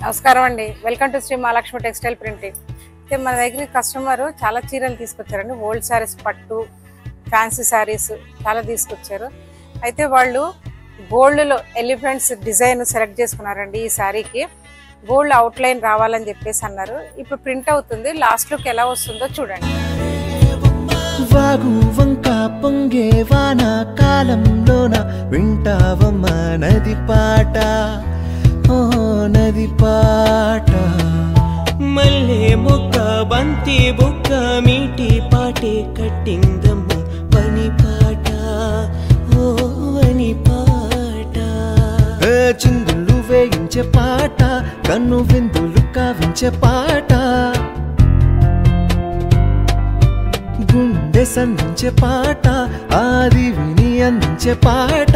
నమస్కారం అండి. Welcome to Shri Mahalakshmi textile printing. అయితే మన దగ్గర కస్టమర్ చాలా చీరలు తీసుకొచ్చారండి. ఓల్డ్ శారీస్, పట్టు, ఫ్యాన్సీ శారీస్ చాలా తీసుకొచ్చారు. అయితే వాళ్ళు గోల్డ్లో ఎలిఫెంట్స్ డిజైన్ సెలెక్ట్ చేసుకున్నారండి. ఈ శారీకి గోల్డ్ అవుట్లైన్ రావాలని చెప్పేసి అన్నారు. ఇప్పుడు ప్రింట్ అవుతుంది. లాస్ట్ లుక్ ఎలా వస్తుందో చూడండి. వాగు వంక పొంగే వాన కాలంలోన వింటావమ్మ నది పాట, ఓ నది పాట. మల్లె మొక్క బంతి బుక్క మీటి పాటే కట్టిందమ్మ వని పాట, ఓ వని పాట. చిందులు వేయించే పాట, కన్ను విందులు కావించే పాట, గుండె సంధించే పాట, ఆది విని అందించే పాట.